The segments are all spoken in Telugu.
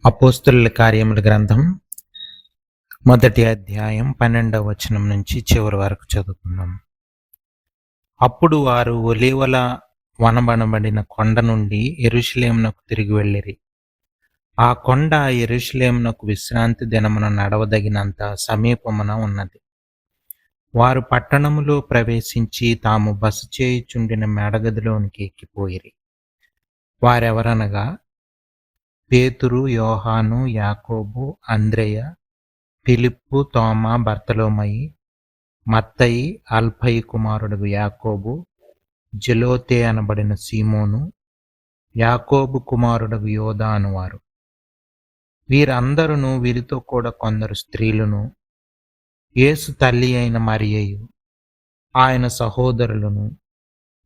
అపోస్తలుల కార్యముల గ్రంథం మొదటి అధ్యాయం 12వ వచనం నుంచి చివరి వరకు చదువుకుందాం. అప్పుడు వారు ఒలీవల వనబడబడిన కొండ నుండి యెరూషలేమునకు తిరిగి వెళ్ళిరి. ఆ కొండ యెరూషలేమునకు విశ్రాంతి దినమున నడవదగినంత సమీపమున ఉన్నది. వారు పట్టణములో ప్రవేశించి తాము బస చేయుచుండిన మేడగదిలోనికి ఎక్కిపోయిరి. వారెవరనగా పేతురు, యోహాను, యాకోబు, అంద్రెయ, ఫిలిప్పు, తోమా, బర్తలోమయి, మత్తయి, అల్ఫయి కుమారుడు యాకోబు, జెలోతే అనబడిన సీమోను, యాకోబు కుమారుడు యోదా అనువారు. వీరందరూ వీరితో కూడా కొందరు స్త్రీలను, యేసు తల్లి అయిన మరియయు ఆయన సహోదరులను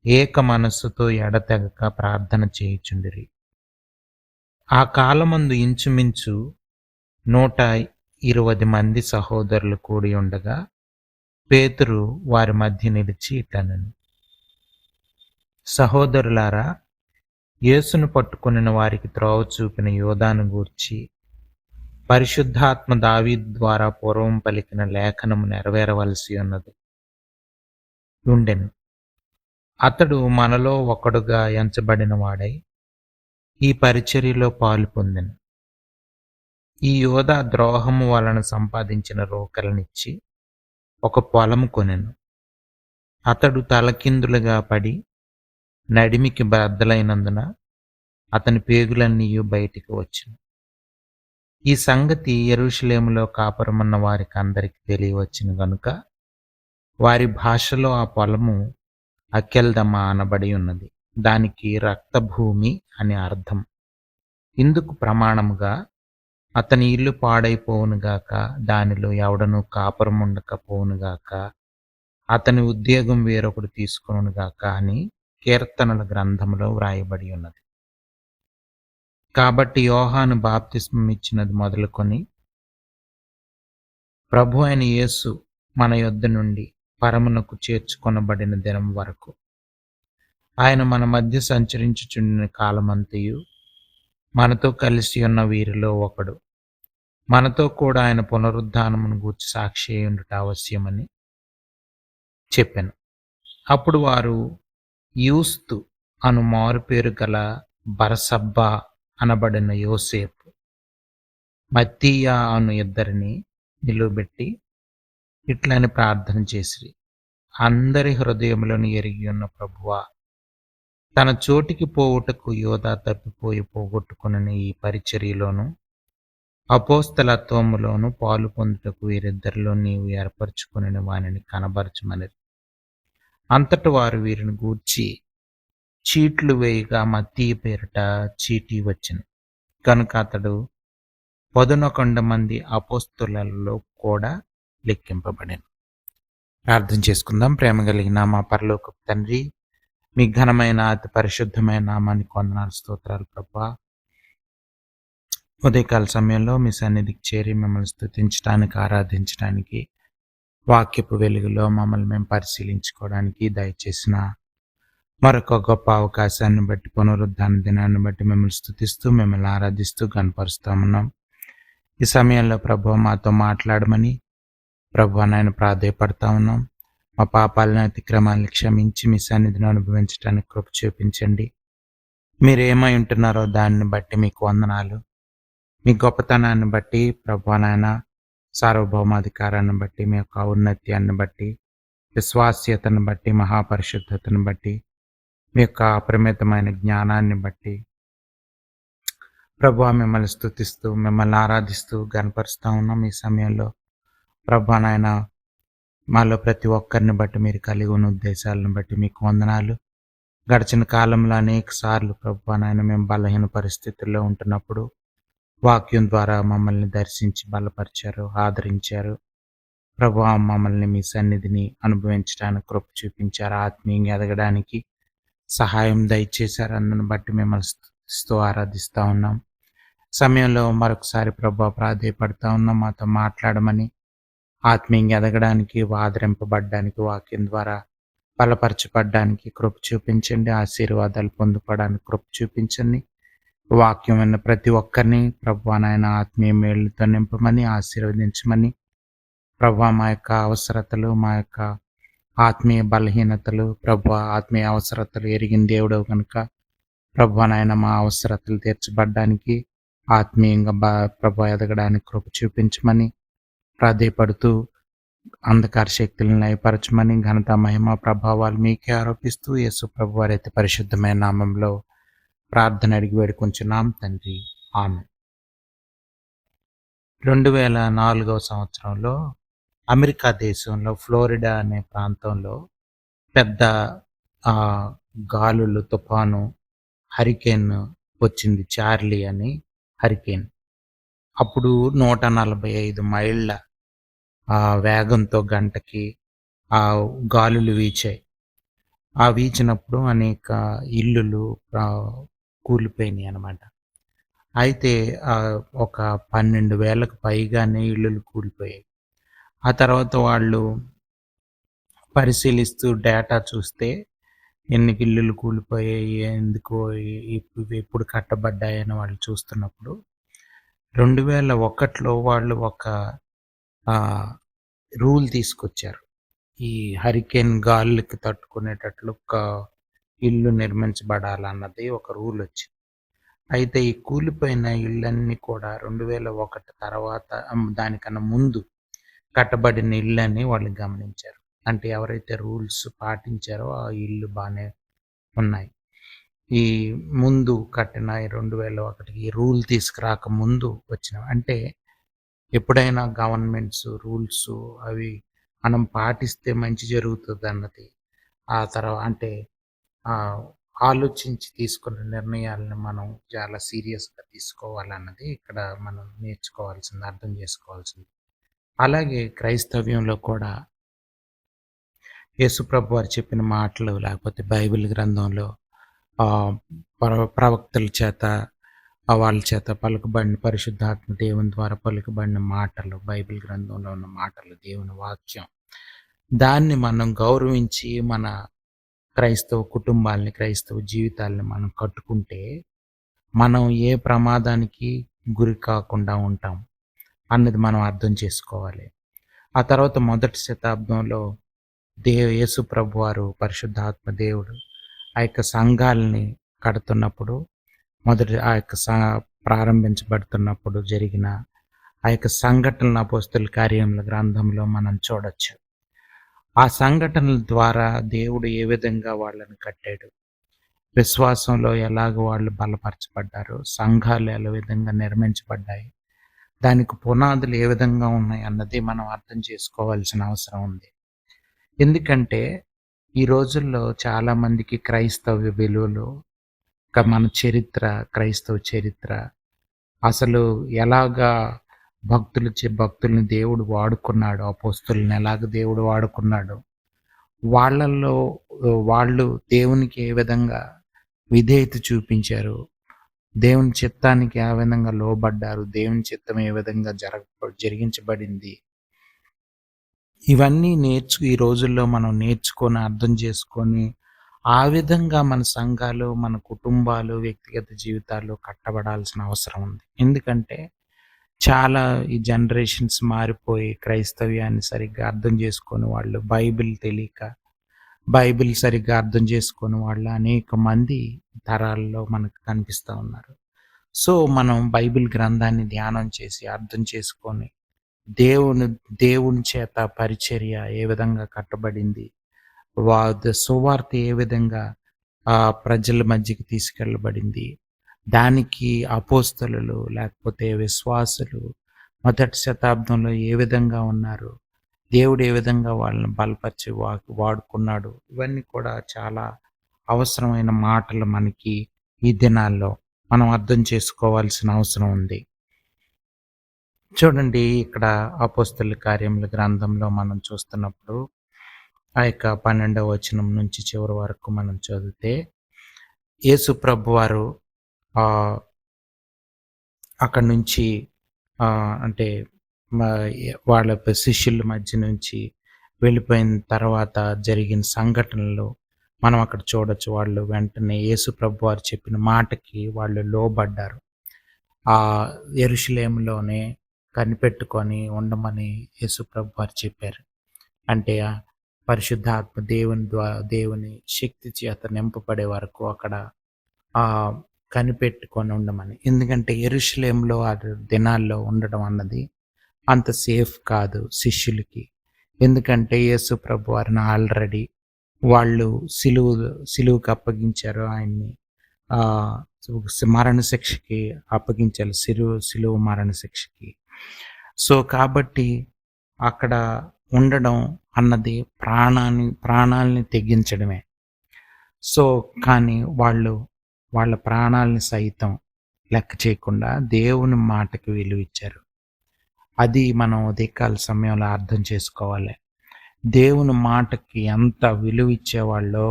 ఏక మనస్సుతో ఎడతెగక ప్రార్థన చేయుచుండిరి. ఆ కాలమందు ఇంచుమించు 120 మంది సహోదరులు కూడి ఉండగా పేతురు వారి మధ్య నిలిచి ఇట్లనెను: సహోదరులారా, యేసును పట్టుకొనిన వారికి త్రోవ చూపిన యోదాను గూర్చి పరిశుద్ధాత్మ దావీదు ద్వారా పూర్వం పలికిన లేఖనము నెరవేరవలసి ఉండెను. అతడు మనలో ఒకడుగా ఎంచబడిన వాడై ఈ పరిచర్యలో పాలు పొందెను. ఈ యోధ ద్రోహము వలన సంపాదించిన రోకలనిచ్చి ఒక పొలము కొనెను. అతడు తలకిందులుగా పడి నడిమికి బద్దలైనందున అతని పేగులన్నీ బయటికి వచ్చెను. ఈ సంగతి యెరూషలేములో కాపురమున్న వారికి అందరికి తెలియవచ్చును గనుక వారి భాషలో ఆ పొలము అకెల్దమ అనబడి ఉన్నది. దానికి రక్తభూమి అని అర్థం. ఇందుకు ప్రమాణముగా అతని ఇల్లు పాడైపోవునుగాక, దానిలో ఎవడనూ కాపురముండకపోవునుగాక, అతని ఉద్యోగం వేరొకడు తీసుకొనుగాక అని కీర్తనల గ్రంథములో వ్రాయబడి ఉన్నది. కాబట్టి యోహాను బాప్తిస్మం ఇచ్చినది మొదలుకొని ప్రభు అయిన యేసు మన యొద్ద నుండి పరమునకు చేర్చుకొనబడిన దినం వరకు ఆయన మన మధ్య సంచరించుచుండిన కాలమంతయు మనతో కలిసి ఉన్న వీరిలో ఒకడు. మనతో కూడా ఆయన పునరుద్ధానమును గూర్చి సాక్షి అయి ఉండుట అవశ్యమని చెప్పాను. అప్పుడు వారు యూస్తు అను మారుపేరు గల బరసబ్బా అనబడిన యోసేపు, మత్తీయ అను ఇద్దరిని నిలువబెట్టి ఇట్లని ప్రార్థన చేసిరి: అందరి హృదయములను ఎరిగి ఉన్న ప్రభువా, తన చోటికి పోవుటకు యోధా తప్పిపోయి పోగొట్టుకుని ఈ పరిచర్యలోను అపోస్తలత్వములోను పాలు పొందుటకు వీరిద్దరిలో నీవు ఏర్పరచుకుని వానిని కనబరచమని. అంతట వారు వీరిని గూర్చి చీట్లు వేయగా మత్తీయ పేరిట చీటీ వచ్చెను. కనుక అతడు 11 మంది అపోస్తలులలో కూడా లెక్కింపబడెను. ప్రార్థన చేసుకుందాం. ప్రేమ కలిగిన మా పరలోకపు తండ్రి, మీ ఘనమైన అతి పరిశుద్ధమైన నామానికి వందనాలు, స్తోత్రాలు ప్రభా. ఉదయకాల సమయంలో మీ సన్నిధికి చేరి మిమ్మల్ని స్తుతించడానికి, ఆరాధించడానికి, వాక్యపు వెలుగులో మమ్మల్ని మేము పరిశీలించుకోవడానికి దయచేసిన మరొక గొప్ప అవకాశాన్ని బట్టి, పునరుద్ధాన దినాన్ని బట్టి మిమ్మల్ని స్తుతిస్తూ, మిమ్మల్ని ఆరాధిస్తూ కనపరుస్తామున్నాం. ఈ సమయంలో ప్రభు మాతో మాట్లాడమని ప్రభు నాయన ప్రాధేయపడతా ఉన్నాం. మా పాపాలను, అతిక్రమాలను క్షమించి మీ సన్నిధిని అనుభవించడానికి కృప చూపించండి. మీరు ఏమై ఉంటున్నారో దాన్ని బట్టి మీకు వందనాలు. మీ గొప్పతనాన్ని బట్టి ప్రభు నాయన, సార్వభౌమాధికారాన్ని బట్టి, మీ యొక్క ఔన్నత్యాన్ని బట్టి, విశ్వాస్యతను బట్టి, మహాపరిశుద్ధతను బట్టి, మీ యొక్క అపరిమితమైన జ్ఞానాన్ని బట్టి ప్రభు మిమ్మల్ని స్తుతిస్తూ, మిమ్మల్ని ఆరాధిస్తూ గనపరుస్తూ ఉన్నాం. ఈ సమయంలో ప్రభు నాయన, మాలో ప్రతి ఒక్కరిని బట్టి మీరు కలిగి ఉన్న ఉద్దేశాలను బట్టి మీకు వందనాలు. గడిచిన కాలంలో అనేక సార్లు ప్రభు నాయన మేము బలహీన పరిస్థితుల్లో ఉంటున్నప్పుడు వాక్యం ద్వారా మమ్మల్ని దర్శించి బలపరిచారు, ఆదరించారు. ప్రభు మమ్మల్ని మీ సన్నిధిని అనుభవించడానికి కృప చూపించారు, ఆత్మీయంగా ఎదగడానికి సహాయం దయచేశారు. అందుని బట్టి మిమ్మల్ని స్తుతిస్తూ ఆరాధిస్తూ ఉన్నాం. సమయంలో మరొకసారి ప్రభు ప్రాధేయపడతా ఉన్నాం, మాతో మాట్లాడమని, ఆత్మీయంగా ఎదగడానికి, ఆదరింపబడ్డానికి, వాక్యం ద్వారా బలపరచబడ్డానికి కృప చూపించండి. ఆశీర్వాదాలు పొందుకోవడానికి కృప చూపించండి. వాక్యం విన్న ప్రతి ఒక్కరిని ప్రభువా నాయన ఆత్మీయ మేలుతో నింపమని, ఆశీర్వదించమని, ప్రభువా మా యొక్క అవసరతలు, మా యొక్క ఆత్మీయ బలహీనతలు, ప్రభువా ఆత్మీయ అవసరతలు ఎరిగిన దేవుడవు కనుక ప్రభువా నాయన మా అవసరతలు తీర్చబడ్డానికి, ఆత్మీయంగా ప్రభువా ఎదగడానికి కృప చూపించమని ప్రాధేయపడుతూ, అంధకార శక్తులను లయపరచమని, ఘనత, మహిమ, ప్రభావాలు మీకే ఆరోపిస్తూ యేసు ప్రభువారి అతి పరిశుద్ధమైన నామంలో ప్రార్థన అడిగి వేడుకొంచున్నాం తండ్రి. ఆమేన్. 2004 సంవత్సరంలో అమెరికా దేశంలో ఫ్లోరిడా అనే ప్రాంతంలో పెద్ద గాలులు, తుఫాను, హరికేన్ వచ్చింది. చార్లీ అని హరికేన్. అప్పుడు 145 మైళ్ళ వేగంతో గంటకి గాలులు వీచాయి. ఆ వీచినప్పుడు అనేక ఇల్లులు కూలిపోయినాయి అన్నమాట. అయితే ఒక 12,000కు పైగానే ఇల్లులు కూలిపోయాయి. ఆ తర్వాత వాళ్ళు పరిశీలిస్తూ డేటా చూస్తే ఎన్ని ఇల్లులు కూలిపోయాయి, ఎందుకు, ఎప్పుడు కట్టబడ్డాయని వాళ్ళు చూస్తున్నప్పుడు 2001లో వాళ్ళు ఒక రూల్ తీసుకొచ్చారు. ఈ హరికేన్ గాలులకి తట్టుకునేటట్లు ఒక ఇల్లు నిర్మించబడాలన్నది ఒక రూల్ వచ్చింది. అయితే ఈ కూలిపోయిన ఇళ్ళన్నీ కూడా 2001 తర్వాత దానికన్నా ముందు కట్టబడిన ఇళ్ళని వాళ్ళు గమనించారు. అంటే ఎవరైతే రూల్స్ పాటించారో ఆ ఇల్లు బాగానే ఉన్నాయి. ఈ ముందు కట్టిన 2001 రూల్ తీసుకురాక ముందు వచ్చిన, అంటే ఎప్పుడైనా గవర్నమెంట్స్ రూల్స్ అవి మనం పాటిస్తే మంచి జరుగుతుంది అన్నది ఆ తర్వాత అంటే ఆలోచించి తీసుకున్న నిర్ణయాలను మనం చాలా సీరియస్గా తీసుకోవాలన్నది ఇక్కడ మనం నేర్చుకోవాల్సింది, అర్థం చేసుకోవాల్సింది. అలాగే క్రైస్తవ్యంలో కూడా యేసుప్రభు వారు చెప్పిన మాటలు, లేకపోతే బైబిల్ గ్రంథంలో ప్రవక్తల చేత వాళ్ళ చేత పలుకబడిన, పరిశుద్ధాత్మ దేవుని ద్వారా పలుకబడిన మాటలు, బైబిల్ గ్రంథంలో ఉన్న మాటలు, దేవుని వాక్యం, దాన్ని మనం గౌరవించి మన క్రైస్తవ కుటుంబాలని, క్రైస్తవ జీవితాలని మనం కట్టుకుంటే మనం ఏ ప్రమాదానికి గురి కాకుండా ఉంటాం అన్నది మనం అర్థం చేసుకోవాలి. ఆ తర్వాత మొదటి శతాబ్దంలో యేసు ప్రభు వారు, పరిశుద్ధాత్మ దేవుడు ఆ యొక్క సంఘాలని కడుతున్నప్పుడు, మొదటి ఆ యొక్క ప్రారంభించబడుతున్నప్పుడు జరిగిన ఆ యొక్క సంఘటనల అపోస్తలుల కార్యముల గ్రంథంలో మనం చూడొచ్చు. ఆ సంఘటనల ద్వారా దేవుడు ఏ విధంగా వాళ్ళని కట్టాడు, విశ్వాసంలో ఎలాగ వాళ్ళు బలపరచబడ్డారు, సంఘాలు ఏ విధంగా నిర్మించబడ్డాయి, దానికి పునాదులు ఏ విధంగా ఉన్నాయి అన్నది మనం అర్థం చేసుకోవాల్సిన అవసరం ఉంది. ఎందుకంటే ఈ రోజుల్లో చాలామందికి క్రైస్తవ విలువలు, మన చరిత్ర, క్రైస్తవ చరిత్ర, అసలు ఎలాగా భక్తుల్ని దేవుడు వాడుకున్నాడు, అపోస్తలుని ఎలాగ దేవుడు వాడుకున్నాడు, వాళ్ళల్లో వాళ్ళు దేవునికి ఏ విధంగా విధేయత చూపించారు, దేవుని చిత్తానికి ఏ విధంగా లోబడ్డారు, దేవుని చిత్తం ఏ విధంగా జరిగించబడింది, ఇవన్నీ ఈ రోజుల్లో మనం నేర్చుకొని, అర్థం చేసుకొని, ఆ విధంగా మన సంఘాలు, మన కుటుంబాలు, వ్యక్తిగత జీవితాలు కట్టబడాల్సిన అవసరం ఉంది. ఎందుకంటే చాలా ఈ జనరేషన్స్ మారిపోయి క్రైస్తవ్యాన్ని సరిగ్గా అర్థం చేసుకొని వాళ్ళు, బైబిల్ తెలియక బైబిల్ సరిగ్గా అర్థం చేసుకొని వాళ్ళు అనేక మంది తరాల్లో మనకు కనిపిస్తూ ఉన్నారు. సో మనం బైబిల్ గ్రంథాన్ని ధ్యానం చేసి అర్థం చేసుకొని దేవుని చేత పరిచర్య ఏ విధంగా కట్టబడింది, సువార్త ఏ విధంగా ప్రజల మధ్యకి తీసుకెళ్ళబడింది, దానికి అపోస్తలులు లేకపోతే విశ్వాసులు మొదటి శతాబ్దంలో ఏ విధంగా ఉన్నారు, దేవుడు ఏ విధంగా వాళ్ళని బలపరిచి వాడుకున్నాడు, ఇవన్నీ కూడా చాలా అవసరమైన మాటలు మనకి ఈ దినాల్లో మనం అర్థం చేసుకోవాల్సిన అవసరం ఉంది. చూడండి, ఇక్కడ అపోస్తలుల కార్యముల గ్రంథంలో మనం చూస్తున్నప్పుడు ఆ యొక్క 12వ వచనం నుంచి చివరి వరకు మనం చదివితే, యేసు ప్రభు వారు అక్కడి నుంచి అంటే వాళ్ళ శిష్యుల మధ్య నుంచి వెళ్ళిపోయిన తర్వాత జరిగిన సంఘటనలు మనం అక్కడ చూడొచ్చు. వాళ్ళు వెంటనే యేసు ప్రభువారు చెప్పిన మాటకి వాళ్ళు లోబడ్డారు. యెరూషలేములోనే కనిపెట్టుకొని ఉండమని యేసు ప్రభువారు చెప్పారు. అంటే పరిశుద్ధాత్మ దేవుని శక్తి చేత నింపబడే వరకు అక్కడ ఆహ్, కనిపెట్టుకొని ఉండమని. ఎందుకంటే యెరూషలేములో ఆ దినాల్లో ఉండడం అన్నది అంత సేఫ్ కాదు శిష్యులకి. ఎందుకంటే యేసు ప్రభువారిని ఆల్రెడీ వాళ్ళు సిలువకి అప్పగించారు ఆయన్ని. ఆహ్, మరణ శిక్షకి అప్పగించారు. సిలువ మరణ శిక్షకి. సో, కాబట్టి అక్కడ ఉండడం అన్నది ప్రాణాల్ని తెగించడమే. సో, కానీ వాళ్ళ ప్రాణాల్ని సైతం లెక్క చేయకుండా దేవుని మాటకి విలువిచ్చారు. అది మనం ఉదయకాల సమయంలో అర్థం చేసుకోవాలి. దేవుని మాటకి ఎంత విలువిచ్చేవాళ్ళో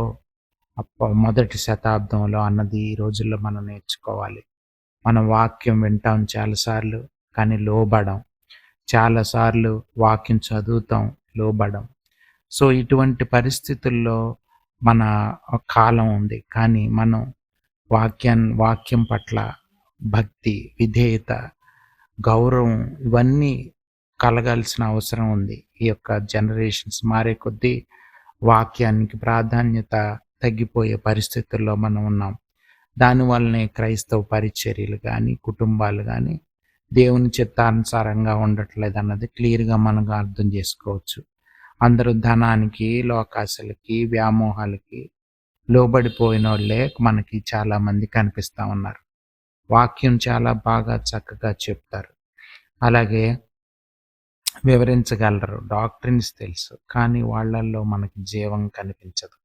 మొదటి శతాబ్దంలో అన్నది ఈ రోజుల్లో మనం నేర్చుకోవాలి. మనం వాక్యం వింటాం చాలాసార్లు, కానీ లోబడం. చాలాసార్లు వాక్యం చదువుతాం, లోబడం. సో, ఇటువంటి పరిస్థితుల్లో మన కాలం ఉంది. కానీ మనం వాక్యం పట్ల భక్తి, విధేయత, గౌరవం ఇవన్నీ కలగాల్సిన అవసరం ఉంది. ఈ యొక్క జనరేషన్స్ మారే కొద్దీ వాక్యానికి ప్రాధాన్యత తగ్గిపోయే పరిస్థితుల్లో మనం ఉన్నాం. దానివల్లనే క్రైస్తవ పరిచర్యలు కానీ, కుటుంబాలు కానీ దేవుని చిత్తానుసారంగా ఉండట్లేదన్నది క్లియర్‌గా మనం అర్థం చేసుకోవచ్చు. అందరూ ధనానికి, లోకాశలకి, వ్యామోహాలకి లోబడిపోయినోళ్ళే మనకి చాలామంది కనిపిస్తా ఉన్నారు. వాక్యం చాలా బాగా చక్కగా చెప్తారు. అలాగే వివరించగలరు. డాక్ట్రిన్స్ తెలుసు. కానీ వాళ్ళల్లో మనకి జీవం కనిపించదు.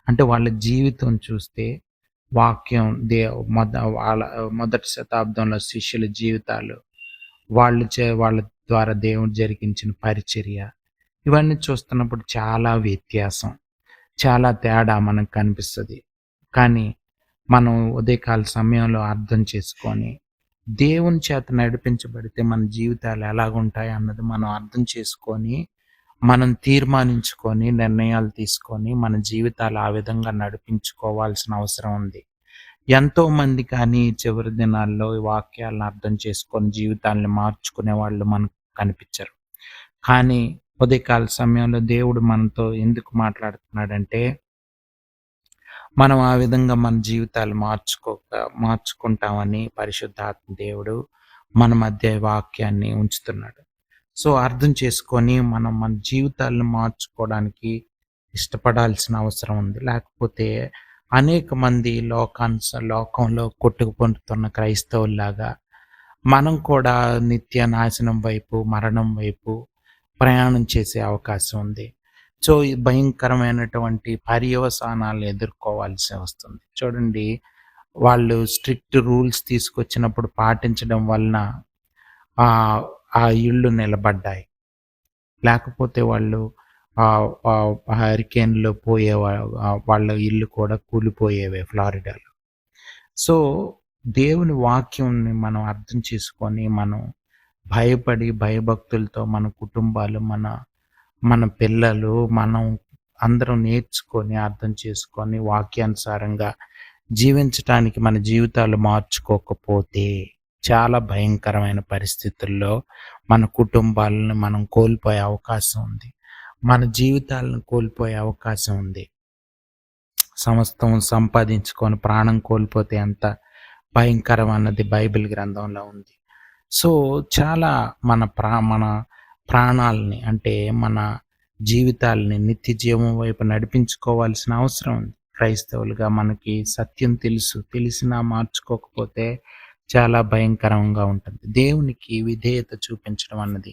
అంటే వాళ్ళ జీవితం చూస్తే వాక్యం వాళ్ళ మొదటి శతాబ్దంలో శిష్యుల జీవితాలు, వాళ్ళ ద్వారా దేవుడు జరిగించిన పరిచర్య, ఇవన్నీ చూస్తున్నప్పుడు చాలా వ్యత్యాసం, చాలా తేడా మనకు కనిపిస్తది. కానీ మనం ఉదయకాల సమయంలో అర్థం చేసుకొని, దేవుని చేత నడిపించబడితే మన జీవితాలు ఎలాగుంటాయి అన్నది మనం అర్థం చేసుకొని, మనం తీర్మానించుకొని, నిర్ణయాలు తీసుకొని, మన జీవితాలు ఆ విధంగా నడిపించుకోవాల్సిన అవసరం ఉంది. ఎంతోమంది కానీ చివరి దినాల్లో ఈ వాక్యాలను అర్థం చేసుకొని జీవితాల్ని మార్చుకునే వాళ్ళు మనకు కనిపించరు. కానీ ఉదయకాల సమయంలో దేవుడు మనతో ఎందుకు మాట్లాడుతున్నాడంటే, మనం ఆ విధంగా మన జీవితాలు మార్చుకుంటామని పరిశుద్ధాత్మ దేవుడు మన మధ్య వాక్యాన్ని ఉంచుతున్నాడు. సో, అర్థం చేసుకొని మనం మన జీవితాలను మార్చుకోవడానికి ఇష్టపడాల్సిన అవసరం ఉంది. లేకపోతే అనేక మంది లోకంలో కొట్టుకుపోతున్న క్రైస్తవుల్లాగా మనం కూడా నిత్య నాశనం వైపు, మరణం వైపు ప్రయాణం చేసే అవకాశం ఉంది. సో, ఈ భయంకరమైనటువంటి పర్యవసానాలు ఎదుర్కోవాల్సి వస్తుంది. చూడండి, వాళ్ళు స్ట్రిక్ట్ రూల్స్ తీసుకొచ్చినప్పుడు పాటించడం వలన ఆ ఇళ్ళు నిలబడ్డాయి. లేకపోతే వాళ్ళు హరికేన్‌లో వాళ్ళ ఇల్లు కూడా కూలిపోయేవే ఫ్లారిడాలో. సో, దేవుని వాక్యంని మనం అర్థం చేసుకొని, మనం భయపడి, భయభక్తులతో మన కుటుంబాలు, మన పిల్లలు, మనం అందరం నేర్చుకొని, అర్థం చేసుకొని, వాక్యానుసారంగా జీవించటానికి మన జీవితాలు మార్చుకోకపోతే చాలా భయంకరమైన పరిస్థితుల్లో మన కుటుంబాలను మనం కోల్పోయే అవకాశం ఉంది. మన జీవితాలను కోల్పోయే అవకాశం ఉంది. సమస్తం సంపాదించుకొని ప్రాణం కోల్పోతే ఎంత భయంకరం అన్నది బైబిల్ గ్రంథంలో ఉంది. సో, చాలా మన ప్రాణాలని, అంటే మన జీవితాలని నిత్య జీవం వైపు నడిపించుకోవాల్సిన అవసరం ఉంది. క్రైస్తవులుగా మనకి సత్యం తెలిసినా మార్చుకోకపోతే చాలా భయంకరంగా ఉంటుంది. దేవునికి విధేయత చూపించడం అన్నది,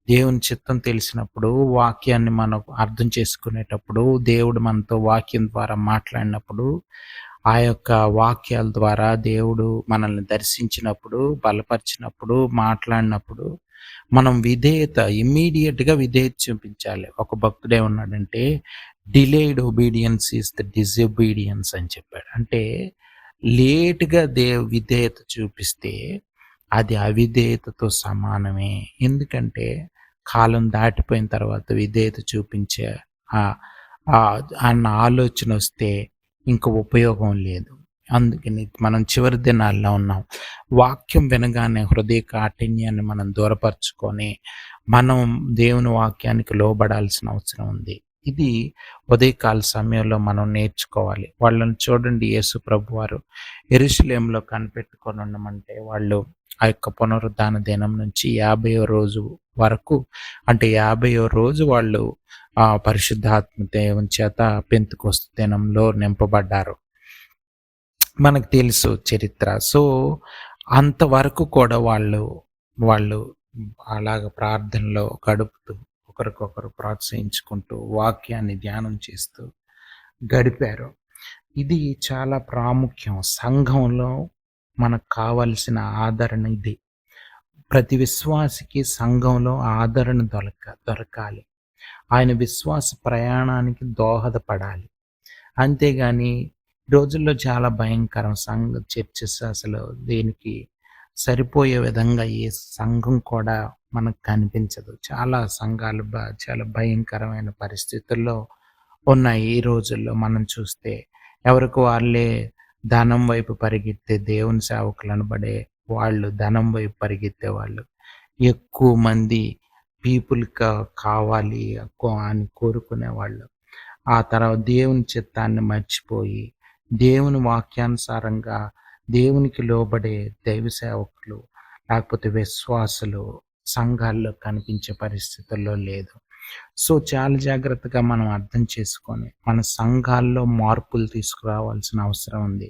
దేవుని చిత్తం తెలిసినప్పుడు, వాక్యాన్ని మనం అర్థం చేసుకునేటప్పుడు, దేవుడు మనతో వాక్యం ద్వారా మాట్లాడినప్పుడు, ఆ యొక్క వాక్యాల ద్వారా దేవుడు మనల్ని దర్శించినప్పుడు, బలపరిచినప్పుడు, మాట్లాడినప్పుడు మనం ఇమ్మీడియట్‌గా విధేయత చూపించాలి. ఒక భక్తుడు ఏమన్నాడంటే, delayed obedience is the disobedience అని చెప్పాడు. అంటే లేట్‌గా విధేయత చూపిస్తే అది అవిధేయతతో సమానమే. ఎందుకంటే కాలం దాటిపోయిన తర్వాత విధేయత చూపించే అన్న ఆలోచనొస్తే ఇంక ఉపయోగం లేదు. అందుకని మనం చివరి దినాల్లో ఉన్నాం. వాక్యం వినగానే హృదయ కాఠిన్యాన్ని మనం దూరపరుచుకొని, మనం దేవుని వాక్యానికి లోబడాల్సిన అవసరం ఉంది. ఇది ఉదయకాల సమయంలో మనం నేర్చుకోవాలి. వాళ్ళని చూడండి, యేసు ప్రభువారు యెరూషలేములో కనిపెట్టుకొని ఉండమంటే వాళ్ళు ఆ యొక్క పునరుద్ధాన దినం నుంచి 50వ రోజు వరకు, అంటే 50వ రోజు వాళ్ళు పరిశుద్ధాత్మ దేవుని చేత పెంతెకొస్తు దినంలో నింపబడ్డారు. మనకు తెలుసు చరిత్ర. సో, అంతవరకు కూడా వాళ్ళు అలాగ ప్రార్థనలో గడుపుతూ, ఒకరికొకరు ప్రోత్సహించుకుంటూ, వాక్యాన్ని ధ్యానం చేస్తూ గడిపారు. ఇది చాలా ప్రాముఖ్యం. సంఘంలో మనకు కావాల్సిన ఆదరణ ఇది. ప్రతి విశ్వాసికి సంఘంలో ఆదరణ దొరకాలి. ఆయన విశ్వాస ప్రయాణానికి దోహదపడాలి. అంతేగాని రోజుల్లో చాలా భయంకరం. చర్చెస్ అసలు దీనికి సరిపోయే విధంగా ఏ సంఘం కూడా మనకు కనిపించదు. చాలా సంఘాలు చాలా భయంకరమైన పరిస్థితుల్లో ఉన్నాయి ఈ రోజుల్లో. మనం చూస్తే ఎవరికి వాళ్ళే ధనం వైపు పరిగెత్తే దేవుని సేవకులు అనబడే వాళ్ళు, ధనం వైపు పరిగెత్తేవాళ్ళు. ఎక్కువ మంది పీపుల్ కావాలి అని కోరుకునేవాళ్ళు. ఆ తర్వాత దేవుని చిత్తాన్ని మర్చిపోయి, దేవుని వాక్యానుసారంగా దేవునికి లోబడే దైవ సేవకులు, లేకపోతే విశ్వాసులు సంఘాల్లో కనిపించే పరిస్థితుల్లో లేదు. సో, చాలా జాగ్రత్తగా మనం అర్థం చేసుకొని, మన సంఘాల్లో మార్పులు తీసుకురావాల్సిన అవసరం ఉంది.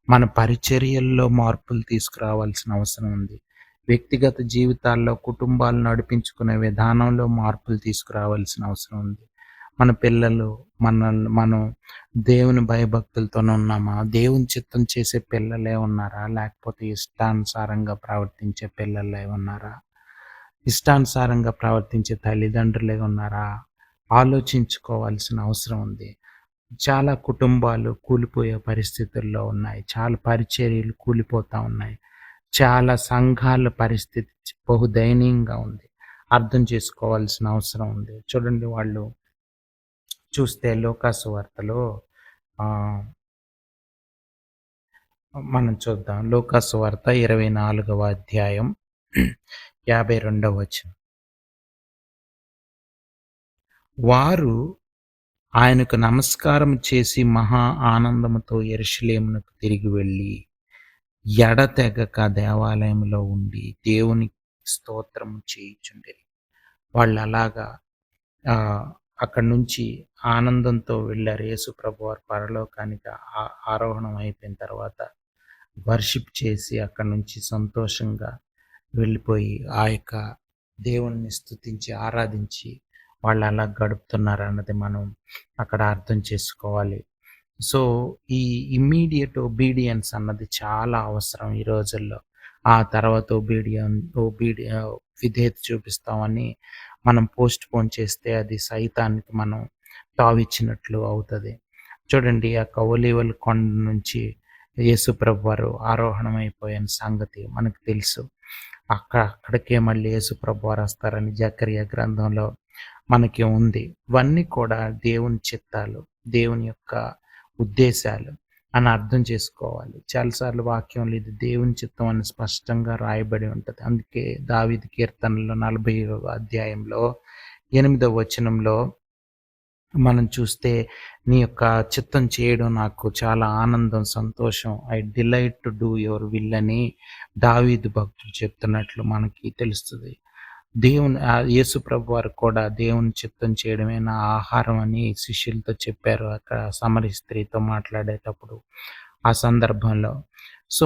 మన పరిచర్యల్లో మార్పులు తీసుకురావాల్సిన అవసరం ఉంది. వ్యక్తిగత జీవితాల్లో, కుటుంబాలు నడిపించుకునే విధానంలో మార్పులు తీసుకురావాల్సిన అవసరం ఉంది. మన పిల్లలు, మనం దేవుని భయభక్తులతోనే ఉన్నామా? దేవుని చిత్తం చేసే పిల్లలే ఉన్నారా? లేకపోతే ఇష్టానుసారంగా ప్రవర్తించే పిల్లలే ఉన్నారా? ఇష్టానుసారంగా ప్రవర్తించే తల్లిదండ్రులే ఉన్నారా? ఆలోచించుకోవాల్సిన అవసరం ఉంది. చాలా కుటుంబాలు కూలిపోయే పరిస్థితుల్లో ఉన్నాయి. చాలా పరిచర్యలు కూలిపోతా ఉన్నాయి. చాలా సంఘాల పరిస్థితి బహుదయనీయంగా ఉంది. అర్థం చేసుకోవాల్సిన అవసరం ఉంది. చూడండి, వాళ్ళు చూస్తే లూకాసు వార్తలో మనం చూద్దాం. లూకాసు వార్త 24వ అధ్యాయం 52వ వచనం. వారు ఆయనకు నమస్కారం చేసి మహా ఆనందముతో యెరూషలేమునకు తిరిగి వెళ్ళి ఎడతెగక దేవాలయంలో ఉండి దేవునికి స్తోత్రము చేయుచుండిరి. వాళ్ళు అలాగా అక్కడి నుంచి ఆనందంతో వెళ్ళారు. యేసు ప్రభువారు పరలోకానికి ఆరోహణం అయిపోయిన తర్వాత వర్షిప్ చేసి అక్కడి నుంచి సంతోషంగా వెళ్ళిపోయి ఆ యొక్క దేవుణ్ణి స్తుతించి ఆరాధించి వాళ్ళు అలా గడుపుతున్నారు అన్నది మనం అక్కడ అర్థం చేసుకోవాలి. సో, ఈ ఇమ్మీడియట్ ఒబీడియన్స్ అన్నది చాలా అవసరం ఈ రోజుల్లో. ఆ తర్వాత విధేయత చూపిస్తామని మనం పోస్ట్‌పోన్ చేస్తే అది సైతానికి మనం తావిచ్చినట్లు అవుతది. చూడండి, ఆ ఒలీవల కొండ నుంచి యేసు ప్రభువారు ఆరోహణం అయిపోయిన సంగతి మనకు తెలుసు. అక్కడికే మళ్ళీ యేసు ప్రభువారు వస్తారని జకరియా గ్రంథంలో మనకి ఉంది. ఇవన్నీ కూడా దేవుని చిత్తాలు, దేవుని యొక్క ఉద్దేశాలు అని అర్థం చేసుకోవాలి. చాలాసార్లు వాక్యంలో ఇది దేవుని చిత్తం అని స్పష్టంగా రాయబడి ఉంటది. అందుకే దావీదు కీర్తనలో 40వ అధ్యాయంలో 8వ వచనంలో మనం చూస్తే, నీ యొక్క చిత్తం చేయడం నాకు చాలా ఆనందం, సంతోషం. I delight to do your will అని దావీదు భక్తుడు చెప్తున్నట్లు మనకి తెలుస్తుంది. యేసు ప్రభువారు కూడా దేవుని చిత్తం చేయడమే నా ఆహారం అని శిష్యులతో చెప్పారు అక్కడ సమరీ స్త్రీతో మాట్లాడేటప్పుడు ఆ సందర్భంలో. సో,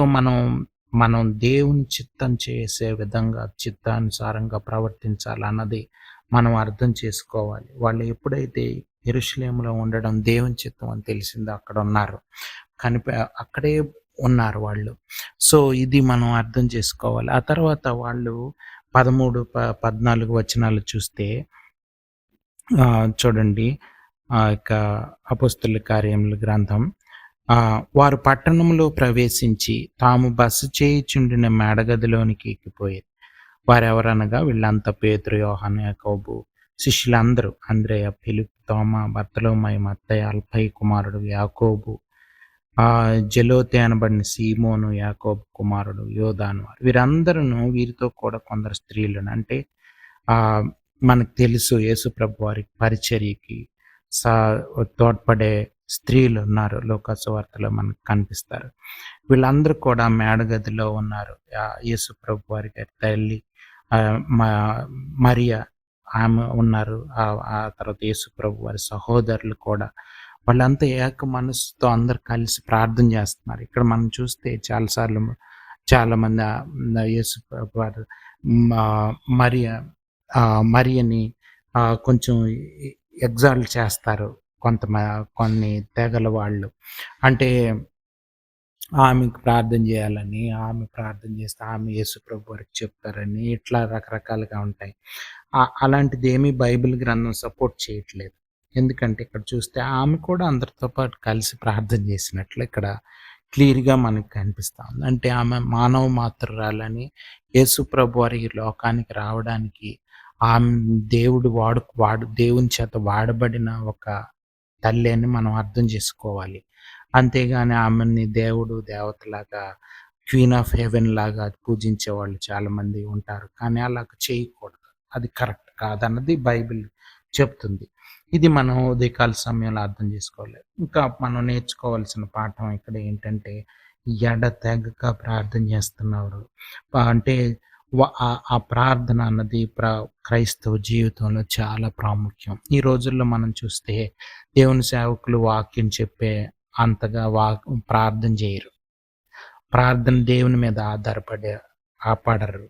మనం దేవుని చిత్తం చేసే విధంగా చిత్తానుసారంగా ప్రవర్తించాలన్నది మనం అర్థం చేసుకోవాలి. వాళ్ళు ఎప్పుడైతే యెరూషలేములో ఉండడం దేవుని చిత్తం అని తెలిసిందో అక్కడ ఉన్నారు. అక్కడే ఉన్నారు వాళ్ళు. సో, ఇది మనం అర్థం చేసుకోవాలి. ఆ తర్వాత వాళ్ళు 13, 14 వచనాలు చూస్తే చూడండి, ఇక అపోస్తలుల కార్యముల గ్రంథం. వారు పట్టణంలో ప్రవేశించి తాము బస చేయుచుండిన మేడగదిలోనికి ఎక్కిపోయారు. వారెవరనగా వీళ్ళంతా పేతురు, యోహాను, యాకోబు, శిష్యులందరూ అంద్రెయ, ఫిలిప్, తోమ, బర్తలోమయి, మత్తయి, అల్ఫయి కుమారుడు యాకోబు, జెలోతే అనబడిన సీమోను, యాకోబు కుమారుడు యోదాను వారు. వీరితో కూడా కొందరు స్త్రీలను, అంటే మనకు తెలుసు యేసుప్రభు వారి పరిచర్యకి సా తోడ్పడే స్త్రీలు ఉన్నారు. లోకాసు వార్తలో మనకు కనిపిస్తారు. వీళ్ళందరూ కూడా మేడగదిలో ఉన్నారు. యేసుప్రభు వారి గారి తల్లి మరియ, ఆమె ఉన్నారు. ఆ తర్వాత యేసుప్రభు వారి సహోదరులు కూడా, వాళ్ళంతా ఏక మనసుతో అందరు కలిసి ప్రార్థన చేస్తున్నారు. ఇక్కడ మనం చూస్తే చాలాసార్లు చాలామంది యేసుప్రభు వారు మరియని కొంచెం ఎగ్జాల్ట్ చేస్తారు కొన్ని తెగల వాళ్ళు. అంటే ఆమెకు ప్రార్థన చేయాలని, ఆమె ప్రార్థన చేస్తే ఆమె యేసుప్రభు వారికి చెప్తారని, ఇట్లా రకరకాలుగా ఉంటాయి. అలాంటిది ఏమీ బైబిల్ గ్రంథం సపోర్ట్ చేయట్లేదు. ఎందుకంటే ఇక్కడ చూస్తే ఆమె కూడా అందరితో పాటు కలిసి ప్రార్థన చేసినట్లు ఇక్కడ క్లియర్గా మనకు కనిపిస్తూ ఉంది. అంటే ఆమె మానవ మాతృరాలని, యేసుప్రభు వారి లోకానికి రావడానికి ఆమె దేవుని చేత వాడబడిన ఒక తల్లి అని మనం అర్థం చేసుకోవాలి. అంతేగాని ఆమెని దేవతలాగా, క్వీన్ ఆఫ్ హెవెన్ లాగా పూజించే వాళ్ళు చాలామంది ఉంటారు. కానీ అలాగ చేయకూడదు, అది కరెక్ట్ కాదన్నది బైబిల్ చెప్తుంది. ఇది మనం ఉదయకాల సమయంలో అర్థం చేసుకోవాలి. ఇంకా మనం నేర్చుకోవాల్సిన పాఠం ఇక్కడ ఏంటంటే, ఎడతెగక ప్రార్థన చేస్తున్నారు. అంటే ఆ ప్రార్థన అన్నది క్రైస్తవ జీవితంలో చాలా ప్రాముఖ్యం. ఈ రోజుల్లో మనం చూస్తే దేవుని సేవకులు వాక్యం చెప్పే అంతగా ప్రార్థన చేయరు. ప్రార్థన దేవుని మీద ఆపడరు.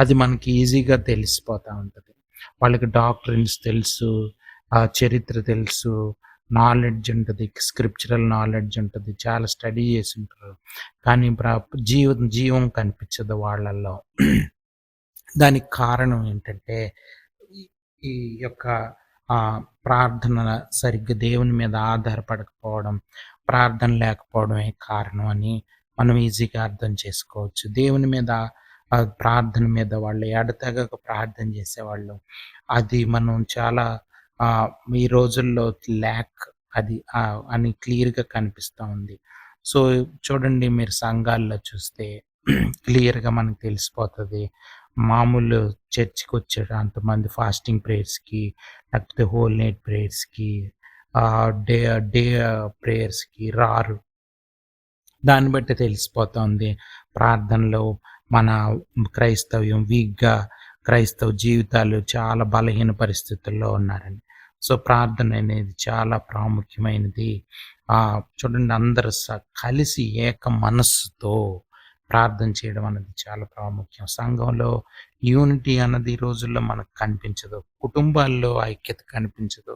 అది మనకి ఈజీగా తెలిసిపోతూ ఉంటుంది. వాళ్ళకి డాక్టరీన్స్ తెలుసు, చరిత్ర తెలుసు, నాలెడ్జ్ ఉంటుంది, స్క్రిప్చరల్ నాలెడ్జ్ ఉంటుంది, చాలా స్టడీ చేసి ఉంటారు. కానీ జీవం కనిపించదు వాళ్ళల్లో. దానికి కారణం ఏంటంటే ఈ యొక్క ప్రార్థన సరిగ్గా దేవుని మీద ఆధారపడకపోవడం, ప్రార్థన లేకపోవడమే కారణం అని మనం ఈజీగా అర్థం చేసుకోవచ్చు. దేవుని మీద ప్రార్థన మీద వాళ్ళు ఎడతెగక ప్రార్థన చేసేవాళ్ళు. అది మనం చాలా ఈ రోజుల్లో ల్యాక్ అది అని క్లియర్గా కనిపిస్తూ ఉంది. సో చూడండి, మీరు సంఘాల్లో చూస్తే క్లియర్గా మనకు తెలిసిపోతుంది. మామూలు చర్చ్కి వచ్చాడు అంతమంది ఫాస్టింగ్ ప్రేయర్స్కి, లేకపోతే హోల్ నైట్ ప్రేయర్స్కి, డే ప్రేయర్స్కి రారు. దాన్ని బట్టి తెలిసిపోతుంది ప్రార్థనలో మన క్రైస్తవ్యం వీక్గా, క్రైస్తవ జీవితాలు చాలా బలహీన పరిస్థితుల్లో ఉన్నారని. సో ప్రార్థన అనేది చాలా ప్రాముఖ్యమైనది. చూడండి, అందరూ కలిసి ఏక మనస్సుతో ప్రార్థన చేయడం అనేది చాలా ప్రాముఖ్యం. సంఘంలో యూనిటీ అన్నది ఈ రోజుల్లో మనకు కనిపించదు. కుటుంబాల్లో ఐక్యత కనిపించదు.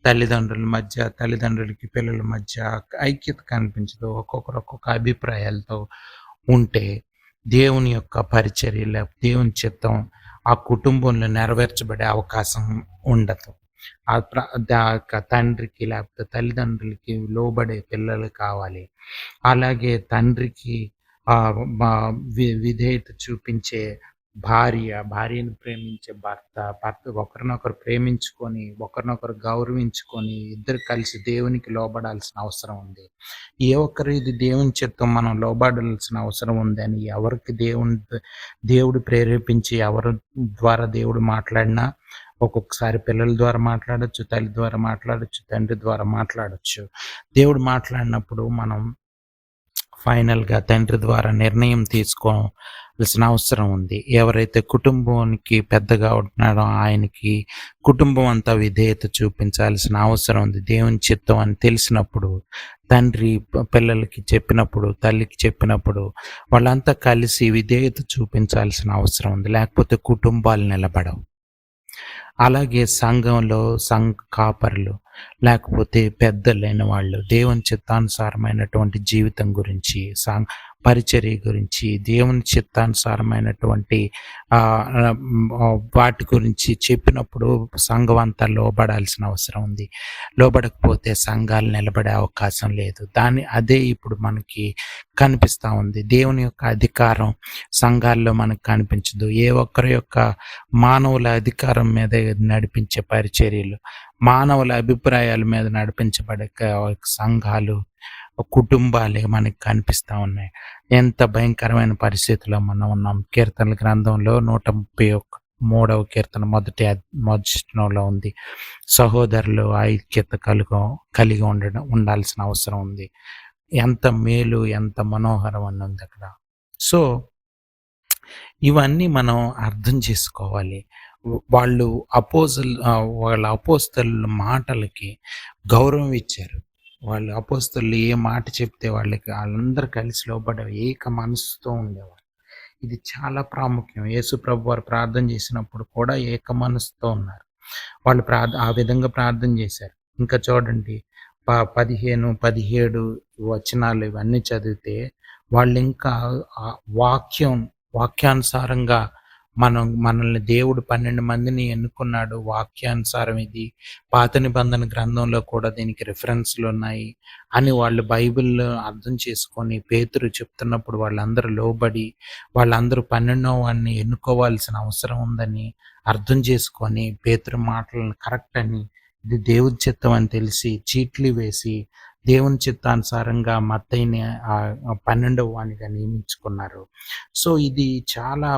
తల్లిదండ్రులకి పిల్లల మధ్య ఐక్యత కనిపించదు. ఒక్కొక్కరు ఒక్కొక్క అభిప్రాయాలతో ఉంటే దేవుని యొక్క పరిచర్య లేకపోతే దేవుని చిత్తం ఆ కుటుంబంలో నెరవేర్చబడే అవకాశం ఉండదు. తండ్రికి లేకపోతే తల్లిదండ్రులకి లోబడే పిల్లలు కావాలి. అలాగే తండ్రికి విధేయత చూపించే భార్యను ప్రేమించే భర్త ఒకరినొకరు ప్రేమించుకొని, ఒకరినొకరు గౌరవించుకొని, ఇద్దరు కలిసి దేవునికి లోబడాల్సిన అవసరం ఉంది. ఏ ఒక్కరు ఇది దేవుని చిత్తం మనం లోబడాల్సిన అవసరం ఉంది అని ఎవరికి దేవుడు ప్రేరేపించి ఎవరి ద్వారా దేవుడు మాట్లాడినా, ఒక్కొక్కసారి పిల్లల ద్వారా మాట్లాడచ్చు, తల్లి ద్వారా మాట్లాడచ్చు, తండ్రి ద్వారా మాట్లాడచ్చు. దేవుడు మాట్లాడినప్పుడు మనం ఫైనల్గా తండ్రి ద్వారా నిర్ణయం తీసుకోవాల్సిన అవసరం ఉంది. ఎవరైతే కుటుంబానికి పెద్దగా ఉంటున్నాడో ఆయనకి కుటుంబం అంతా విధేయత చూపించాల్సిన అవసరం ఉంది. దేవుని చిత్తం అని తెలిసినప్పుడు తండ్రి పిల్లలకి చెప్పినప్పుడు, తల్లికి చెప్పినప్పుడు వాళ్ళంతా కలిసి విధేయత చూపించాల్సిన అవసరం ఉంది. లేకపోతే కుటుంబాలు నిలబడవు. అలాగే సంఘంలో కాపరులు లేకపోతే పెద్దలైన వాళ్ళు దేవుని చిత్తానుసారమైనటువంటి జీవితం గురించి పరిచర్య గురించి, దేవుని చిత్తానుసారమైనటువంటి వాటి గురించి చెప్పినప్పుడు సంఘం అంతా లోబడాల్సిన అవసరం ఉంది. లోబడకపోతే సంఘాలు నిలబడే అవకాశం లేదు. అదే ఇప్పుడు మనకి కనిపిస్తూ ఉంది. దేవుని యొక్క అధికారం సంఘాల్లో మనకు కనిపించదు. ఏ ఒక్కరి యొక్క మానవుల అధికారం మీద నడిపించే పరిచర్యలు, మానవుల అభిప్రాయాల మీద నడిపించబడే సంఘాలు, కుటుంబాలే మనకి కనిపిస్తూ ఉన్నాయి. ఎంత భయంకరమైన పరిస్థితిలో మనం ఉన్నాం. కీర్తనల గ్రంథంలో 133వ కీర్తన మొదటి వచనంలో ఉంది, సహోదరులు ఐక్యత కలిగి ఉండాల్సిన అవసరం ఉంది. ఎంత మేలు, ఎంత మనోహరం అని ఉంది అక్కడ. సో ఇవన్నీ మనం అర్థం చేసుకోవాలి. వాళ్ళ అపోస్తలుల మాటలకి గౌరవం ఇచ్చారు. వాళ్ళు అపోస్తలులు ఏ మాట చెప్తే వాళ్ళందరూ కలిసి లోబడే ఏక మనసుతో ఉండేవారు. ఇది చాలా ప్రాముఖ్యం. యేసు ప్రభు వారు ప్రార్థన చేసినప్పుడు కూడా ఏక మనసుతో ఉన్నారు. వాళ్ళు ఆ విధంగా ప్రార్థన చేశారు. ఇంకా చూడండి, 15, 17 వచనాలు ఇవన్నీ చదివితే వాళ్ళు ఇంకా వాక్యానుసారంగా మనల్ని దేవుడు 12 మందిని ఎన్నుకున్నాడు. వాక్యానుసారం ఇది. పాత నిబంధన గ్రంథంలో కూడా దీనికి రిఫరెన్స్లు ఉన్నాయి అని వాళ్ళు బైబిల్ అర్థం చేసుకొని పేతురు చెప్తున్నప్పుడు వాళ్ళందరూ లోబడి, వాళ్ళందరూ 12వ వాడిని ఎన్నుకోవాల్సిన అవసరం ఉందని అర్థం చేసుకొని, పేతురు మాటలను కరెక్ట్ అని, ఇది దేవుడి చిత్తం అని తెలిసి చీట్లు వేసి దేవుని చిత్తానుసారంగా మత్తయిని 12వ వానిగా నియమించుకున్నారు. సో ఇది చాలా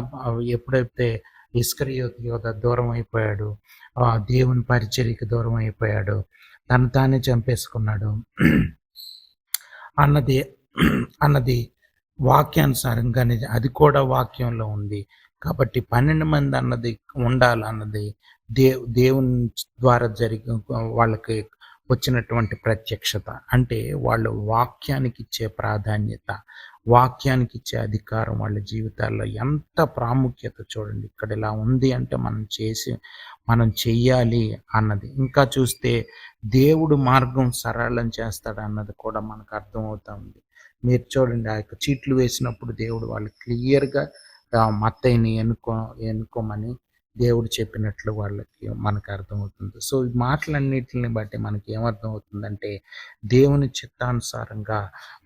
ఎప్పుడైతే ఇస్కరియోతు యోధ దూరం అయిపోయాడు, దేవుని పరిచర్యకి దూరం అయిపోయాడు, తను తానే చంపేసుకున్నాడు అన్నది వాక్యానుసారంగానే అది కూడా వాక్యంలో ఉంది. కాబట్టి 12 మంది అన్నది ఉండాలన్నది దేవుని ద్వారా వాళ్ళకి వచ్చినటువంటి ప్రత్యక్షత. అంటే వాళ్ళు వాక్యానికి ఇచ్చే ప్రాధాన్యత, వాక్యానికి ఇచ్చే అధికారం వాళ్ళ జీవితాల్లో ఎంత ప్రాముఖ్యత చూడండి. ఇక్కడ ఇలా ఉంది అంటే మనం చెయ్యాలి అన్నది. ఇంకా చూస్తే దేవుడు మార్గం సరళం చేస్తాడు అన్నది కూడా మనకు అర్థమవుతా ఉంది. మీరు చూడండి, ఆ యొక్క చీట్లు వేసినప్పుడు దేవుడు వాళ్ళు క్లియర్గా మత్తయిని ఎన్నుకోమని దేవుడు చెప్పినట్లు మనకు అర్థమవుతుంది. సో ఈ మాటలన్నిటిని బట్టి మనకి ఏమర్థమవుతుందంటే, దేవుని చిత్తానుసారంగా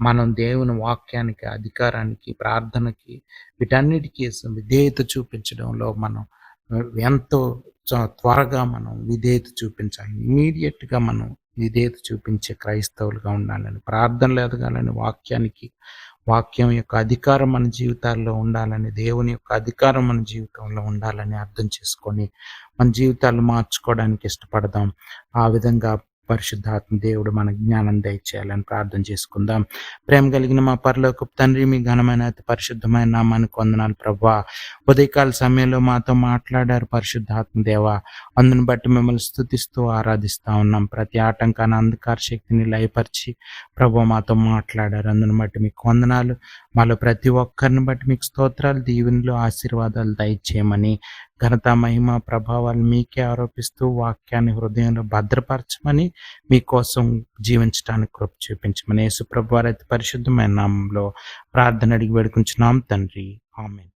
మనం దేవుని వాక్యానికి, అధికారానికి, ప్రార్థనకి, వీటన్నిటికీ విధేయత చూపించడంలో మనం ఎంతో త్వరగా మనం విధేయత చూపించాలి. ఇమీడియట్గా మనం విధేయత చూపించే క్రైస్తవులుగా ఉండాలని, ప్రార్థనలు ఎదగాలని, వాక్యం యొక్క అధికారం మన జీవితాల్లో ఉండాలని, దేవుని యొక్క అధికారం మన జీవితంలో ఉండాలని అర్థం చేసుకొని మన జీవితాలు మార్చుకోవడానికి ఇష్టపడదాం. ఆ విధంగా పరిశుద్ధాత్మ దేవుడు మన జ్ఞానం దయచేయాలని ప్రార్థన చేసుకుందాం. ప్రేమ కలిగిన మా పరలోకపు తండ్రి, మీ ఘనమైన అతి పరిశుద్ధమైన నామానికి వందనాలు ప్రభువా. ఉదయకాల సమయంలో మాతో మాట్లాడారు పరిశుద్ధాత్మ దేవా. అందుని బట్టి మిమ్మల్ని స్తుతిస్తూ ఆరాధిస్తూ ఉన్నాం. ప్రతి ఆటంకాన్ని, అంధకార శక్తిని లయపరిచి ప్రభువా మాతో మాట్లాడారు. అందుని బట్టి మీకు వందనాలు. మాలో ప్రతి ఒక్కరిని బట్టి మీకు స్తోత్రాలు, దీవెనలు, ఆశీర్వాదాలు దయచేయమని, ఘనత, మహిమ, ప్రభావాలు మీకే ఆరోపిస్తూ వాక్యాన్ని హృదయంలో భద్రపరచమని, మీకోసం జీవించడానికి కృప చూపించమని యేసు ప్రభువారి అతి పరిశుద్ధమైన నామంలో ప్రార్థన అడిగి వేడుకుంటున్నాం తండ్రి. ఆమేన్.